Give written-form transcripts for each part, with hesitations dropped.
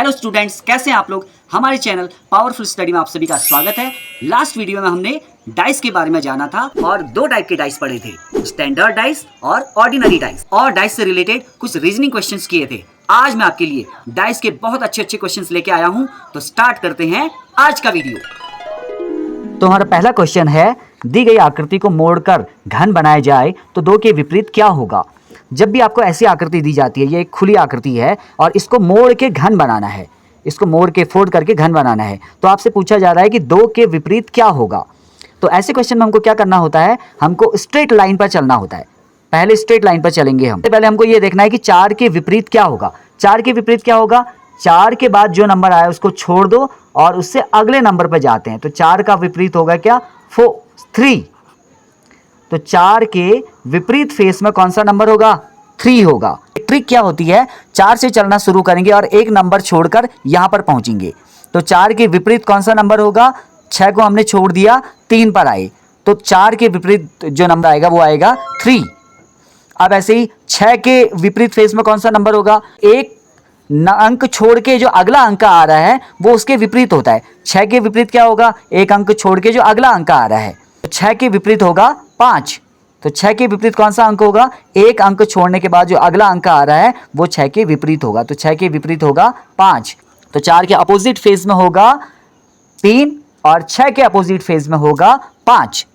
Hello students, कैसे हैं आप लोग। हमारे चैनल पावरफुल स्टडी में आप सभी का स्वागत है। लास्ट वीडियो में हमने डाइस के बारे में जाना था और दो टाइप के डाइस पढ़े थे, स्टैंडर्ड डाइस और ऑर्डिनरी डाइस, और डाइस से रिलेटेड कुछ रीजनिंग क्वेश्चंस किए थे। आज मैं आपके लिए डाइस के बहुत अच्छे क्वेश्चंस लेके आया हूं, तो स्टार्ट करते हैं आज का वीडियो। तो हमारा पहला क्वेश्चन है, दी गई आकृति को मोड़कर घन बनाया जाए तो दो के विपरीत क्या होगा। जब भी आपको ऐसी आकृति दी जाती है, ये एक खुली आकृति है और इसको मोड़ के घन बनाना है, इसको मोड़ के फोल्ड करके घन बनाना है, तो आपसे पूछा जा रहा है कि दो के विपरीत क्या होगा। तो ऐसे क्वेश्चन में हमको क्या करना होता है, हमको स्ट्रेट लाइन पर चलना होता है। पहले स्ट्रेट लाइन पर चलेंगे हम। पहले हमको ये देखना है कि 4 के विपरीत क्या होगा। 4 के विपरीत क्या होगा, 4 के बाद जो नंबर आया उसको छोड़ दो और उससे अगले नंबर पर जाते हैं। तो 4 का विपरीत होगा क्या, 3। तो 4 के विपरीत फेस में कौन सा नंबर होगा, 3 होगा। ट्रिक क्या होती है, 4 से चलना शुरू करेंगे और एक नंबर छोड़कर यहां पर पहुंचेंगे। तो 4 के विपरीत कौन सा नंबर होगा, 6 को हमने छोड़ दिया, 3 पर आए, तो 4 के विपरीत जो नंबर आएगा वो आएगा 3। अब ऐसे ही 6 के विपरीत फेस में कौन सा नंबर होगा, एक अंक छोड़ के जो अगला अंक आ रहा है वो उसके विपरीत होता है। 6 के विपरीत क्या होगा, एक अंक छोड़ के जो अगला अंक आ रहा है, तो 6 के विपरीत होगा 5। तो 6 के विपरीत कौन सा अंक होगा, एक अंक छोड़ने के बाद जो अगला अंक आ रहा है वो 6 के विपरीत होगा, तो 6 के विपरीत होगा 5। तो 4 के अपोजिट फेज में होगा 3 और 6 के अपोजिट फेज में होगा 5।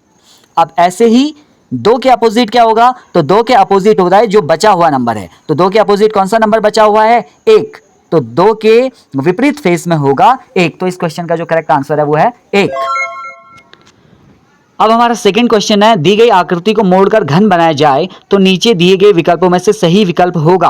अब ऐसे ही 2 के अपोजिट क्या होगा, तो 2 के अपोजिट होता है जो बचा हुआ नंबर है। तो 2 के अपोजिट कौन सा नंबर बचा हुआ है, 1। तो 2 के विपरीत फेस में होगा 1। तो इस क्वेश्चन का जो करेक्ट आंसर है वो है 1। अब हमारा सेकंड क्वेश्चन है, दी गई आकृति को मोड़कर घन बनाया जाए तो नीचे दिए गए विकल्पों में से सही विकल्प होगा।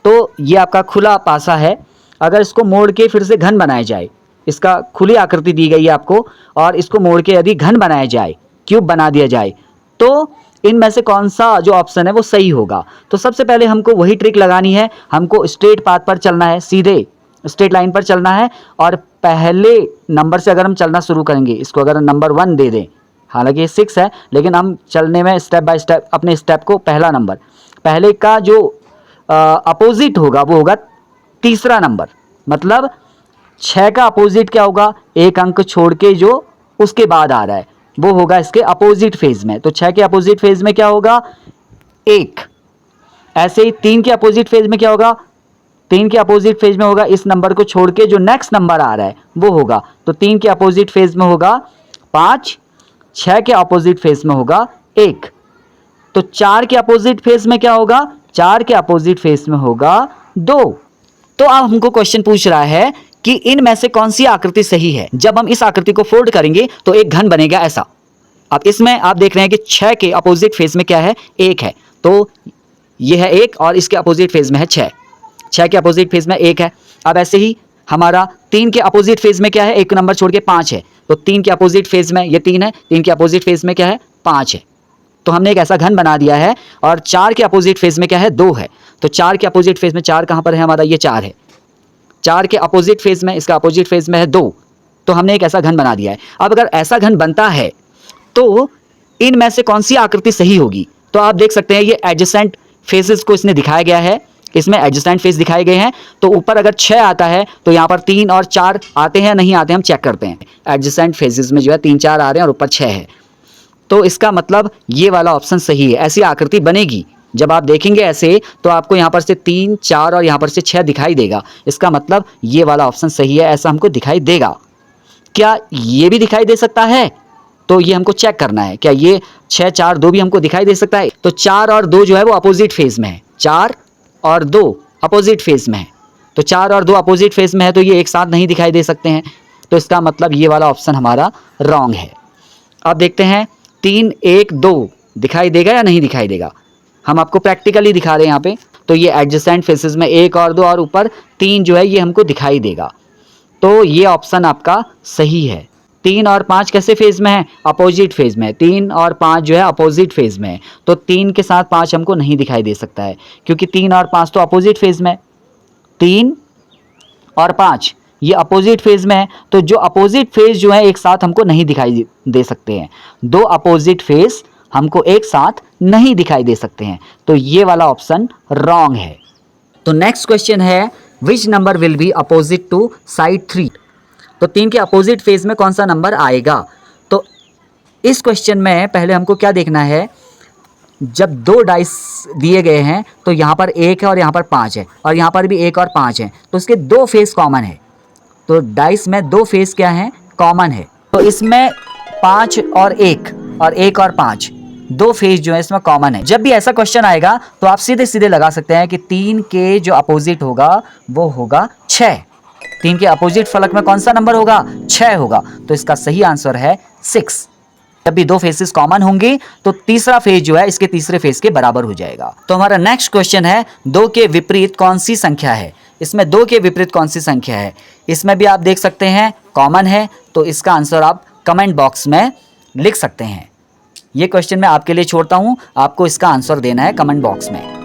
तो ये आपका खुला पासा है, अगर इसको मोड़ के फिर से घन बनाया जाए, इसका खुली आकृति दी गई है आपको और इसको मोड़ के यदि घन बनाया जाए, क्यूब बना दिया जाए, तो इनमें से कौन सा जो ऑप्शन है वो सही होगा। तो सबसे पहले हमको वही ट्रिक लगानी है, हमको स्ट्रेट पाथ पर चलना है, सीधे स्ट्रेट लाइन पर चलना है और पहले नंबर से अगर हम चलना शुरू करेंगे, इसको अगर नंबर 1 दे दें, हालांकि ये 6 है लेकिन हम चलने में स्टेप बाय स्टेप अपने स्टेप को पहला नंबर, पहले का जो अपोजिट होगा वो होगा तीसरा नंबर। मतलब 6 का अपोजिट क्या होगा, एक अंक छोड़ के जो उसके बाद आ रहा है वो होगा इसके अपोजिट फेज में। तो 6 के अपोजिट फेज में क्या होगा, 1। ऐसे ही 3 के अपोजिट फेज में क्या होगा, 3 के अपोजिट फेज में होगा इस नंबर को छोड़ के जो नेक्स्ट नंबर आ रहा है वो होगा, तो 3 के अपोजिट फेज में होगा 5, 6 के अपोजिट फेज में होगा 1। तो 4 के अपोजिट फेज में क्या होगा, 4 के अपोजिट फेज में होगा 2। तो अब हमको क्वेश्चन पूछ रहा है कि इनमें से कौन सी आकृति सही है। जब हम इस आकृति को फोल्ड करेंगे तो एक घन बनेगा ऐसा। अब इसमें आप देख रहे हैं कि 6 के अपोजिट फेज में क्या है, 1 है, तो यह है 1 और इसके अपोजिट फेज में है 6। 6 के अपोजिट फेज में 1 है। अब ऐसे ही हमारा 3 के अपोजिट फेज में क्या है, एक नंबर छोड़ के 5 है, तो 3 के अपोजिट फेज में ये 3 है, 3 के अपोजिट फेज में क्या है, 5 है, तो हमने एक ऐसा घन बना दिया है। और 4 के अपोजिट फेज में क्या है, 2 है, तो 4 के अपोजिट फेज में 4 कहां पर है हमारा, ये 4 है, 4 के अपोजिट फेज में, इसका अपोजिट फेज में है 2, तो हमने एक ऐसा घन बना दिया है। अब अगर ऐसा घन बनता है तो इनमें से कौन सी आकृति सही होगी। तो आप देख सकते हैं ये एडजेसेंट फेसेस को इसने दिखाया गया है, इसमें एडजेसेंट फेस दिखाए गए हैं। तो ऊपर अगर 6 आता है तो यहाँ पर 3 और 4 आते हैं, नहीं आते हम चेक करते हैं। एडजेसेंट फेसेस में जो है 3 4 आ रहे हैं और ऊपर 6 है, तो इसका मतलब ये वाला ऑप्शन सही है। ऐसी आकृति बनेगी, जब आप देखेंगे ऐसे तो आपको यहाँ पर से 3 4 और यहाँ पर से 6 दिखाई देगा, इसका मतलब ये वाला ऑप्शन सही है, ऐसा हमको दिखाई देगा। क्या ये भी दिखाई दे सकता है, तो ये हमको चेक करना है, क्या ये 6 4 2 भी हमको दिखाई दे सकता है। तो 4 और 2 जो है वो अपोजिट फेज में है, 4 और 2 अपोजिट फेज में है, तो 4 और 2 अपोजिट फेज में है, तो ये एक साथ नहीं दिखाई दे सकते हैं, तो इसका मतलब ये वाला ऑप्शन हमारा रॉन्ग है। अब देखते हैं 3 1 2 दिखाई देगा या नहीं दिखाई देगा, हम आपको प्रैक्टिकली दिखा रहे हैं यहाँ पे। तो ये एडजेसेंट फेसेस में 1 और 2 और ऊपर 3 जो है ये हमको दिखाई देगा, तो ये ऑप्शन आपका सही है। 3 और 5 कैसे फेज में है, अपोजिट फेज में, 3 और 5 जो है अपोजिट फेज में है, तो 3 के साथ 5 हमको नहीं दिखाई दे सकता है, क्योंकि 3 और 5 तो अपोजिट फेज में, 3 और 5 ये अपोजिट फेज में है, तो जो अपोजिट फेज जो है एक साथ हमको नहीं दिखाई दे सकते हैं, 2 अपोजिट फेज हमको एक साथ नहीं दिखाई दे सकते हैं, तो ये वाला ऑप्शन रॉन्ग है। तो नेक्स्ट क्वेश्चन है, which number will be opposite to side 3। तो 3 के अपोजिट फेज में कौन सा नंबर आएगा। तो इस क्वेश्चन में पहले हमको क्या देखना है, जब 2 डाइस दिए गए हैं तो यहाँ पर 1 है और यहाँ पर 5 है, और यहाँ पर भी 1 और 5 है, तो इसके 2 फेस कॉमन है। तो डाइस में 2 फेस क्या हैं, कॉमन है। तो इसमें 5 और 1 और 5 2 फेस जो है इसमें कॉमन है। जब भी ऐसा क्वेश्चन आएगा तो आप सीधे सीधे लगा सकते हैं कि 3 के जो अपोजिट होगा वो होगा 6। 3 के अपोजिट फलक में कौन सा नंबर होगा, 6 होगा। तो इसका सही आंसर है 6। जब भी 2 फेसेस कॉमन होंगे तो तीसरा फेज जो है इसके तीसरे फेज के बराबर हो जाएगा। तो हमारा नेक्स्ट क्वेश्चन है 2 के विपरीत कौन सी संख्या है। इसमें 2 के विपरीत कौन सी संख्या है, इसमें भी आप देख सकते हैं कॉमन है। तो इसका आंसर आप कमेंट बॉक्स में लिख सकते हैं। ये क्वेश्चन मैं आपके लिए छोड़ता हूं, आपको इसका आंसर देना है कमेंट बॉक्स में।